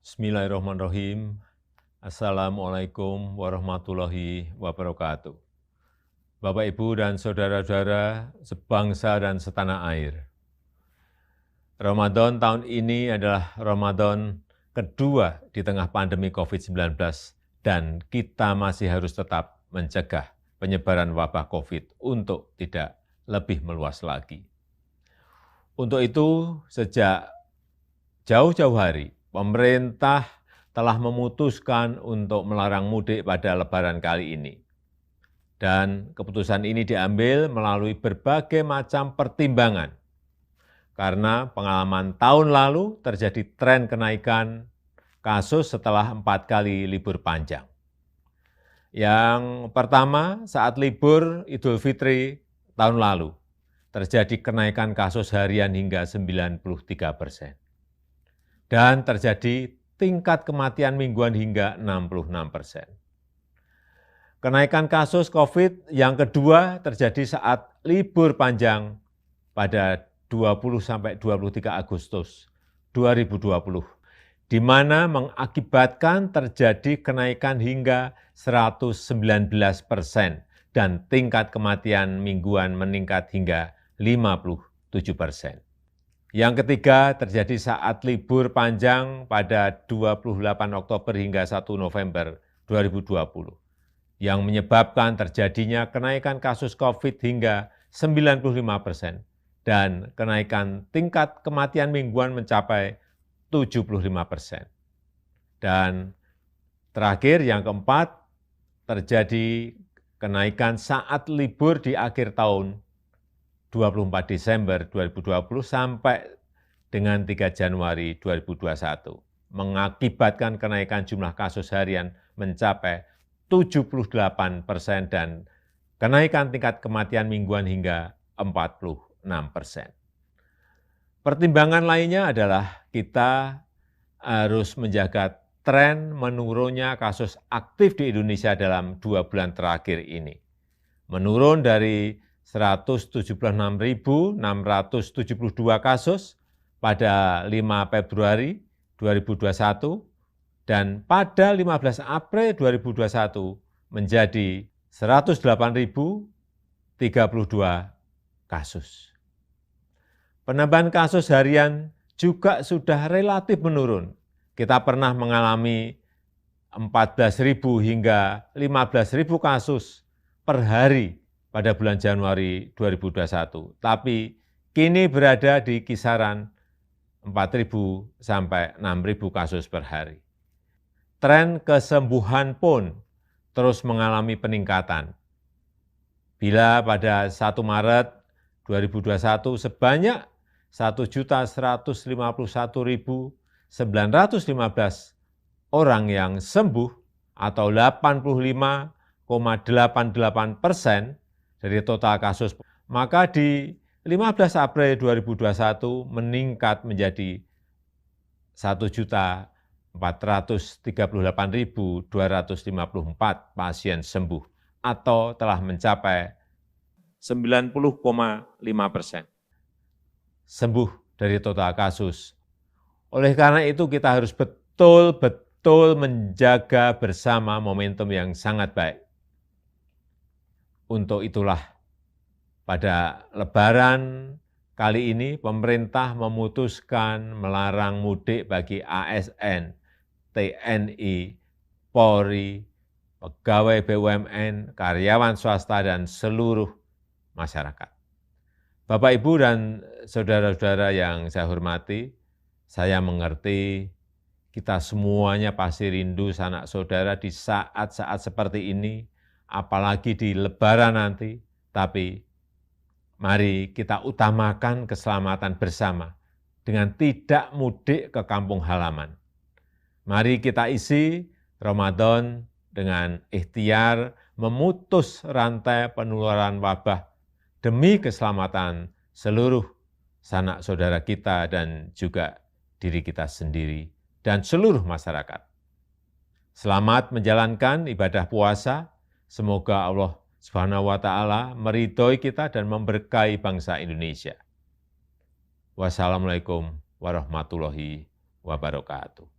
Bismillahirrahmanirrahim. Assalamualaikum warahmatullahi wabarakatuh. Bapak, Ibu, dan saudara-saudara sebangsa dan setanah air. Ramadan tahun ini adalah Ramadan kedua di tengah pandemi COVID-19 dan kita masih harus tetap mencegah penyebaran wabah COVID untuk tidak lebih meluas lagi. Untuk itu, sejak jauh-jauh hari, pemerintah telah memutuskan untuk melarang mudik pada Lebaran kali ini. Dan keputusan ini diambil melalui berbagai macam pertimbangan. Karena pengalaman tahun lalu terjadi tren kenaikan kasus setelah 4 kali libur panjang. Yang pertama, saat libur Idul Fitri tahun lalu, terjadi kenaikan kasus harian hingga 93%. Dan terjadi tingkat kematian mingguan hingga 66%. Kenaikan kasus COVID yang kedua terjadi saat libur panjang pada 20-23 Agustus 2020, di mana mengakibatkan terjadi kenaikan hingga 119% dan tingkat kematian mingguan meningkat hingga 57%. Yang ketiga terjadi saat libur panjang pada 28 Oktober hingga 1 November 2020, yang menyebabkan terjadinya kenaikan kasus COVID hingga 95% dan kenaikan tingkat kematian mingguan mencapai 75%. Dan terakhir, yang keempat, terjadi kenaikan saat libur di akhir tahun 24 Desember 2020 sampai dengan 3 Januari 2021, mengakibatkan kenaikan jumlah kasus harian mencapai 78% dan kenaikan tingkat kematian mingguan hingga 46%. Pertimbangan lainnya adalah kita harus menjaga tren menurunnya kasus aktif di Indonesia dalam 2 bulan terakhir ini. Menurun dari 176.672 kasus pada 5 Februari 2021 dan pada 15 April 2021 menjadi 108.032 kasus. Penambahan kasus harian juga sudah relatif menurun. Kita pernah mengalami 14.000 hingga 15.000 kasus per hari pada bulan Januari 2021, tapi kini berada di kisaran 4.000 sampai 6.000 kasus per hari. Tren kesembuhan pun terus mengalami peningkatan. Bila pada 1 Maret 2021 sebanyak 1.151.915 orang yang sembuh atau 85,88% dari total kasus, maka di 15 April 2021 meningkat menjadi 1.438.254 pasien sembuh atau telah mencapai 90,5% sembuh dari total kasus. Oleh karena itu kita harus betul-betul menjaga bersama momentum yang sangat baik. Untuk itulah pada Lebaran kali ini pemerintah memutuskan melarang mudik bagi ASN, TNI, Polri, pegawai BUMN, karyawan swasta, dan seluruh masyarakat. Bapak, Ibu, dan saudara-saudara yang saya hormati, saya mengerti kita semuanya pasti rindu sanak saudara di saat-saat seperti ini, apalagi di Lebaran nanti, tapi mari kita utamakan keselamatan bersama dengan tidak mudik ke kampung halaman. Mari kita isi Ramadan dengan ikhtiar memutus rantai penularan wabah demi keselamatan seluruh sanak saudara kita dan juga diri kita sendiri dan seluruh masyarakat. Selamat menjalankan ibadah puasa. Semoga Allah Subhanahu wa Ta'ala meridhoi kita dan memberkahi bangsa Indonesia. Wassalamualaikum warahmatullahi wabarakatuh.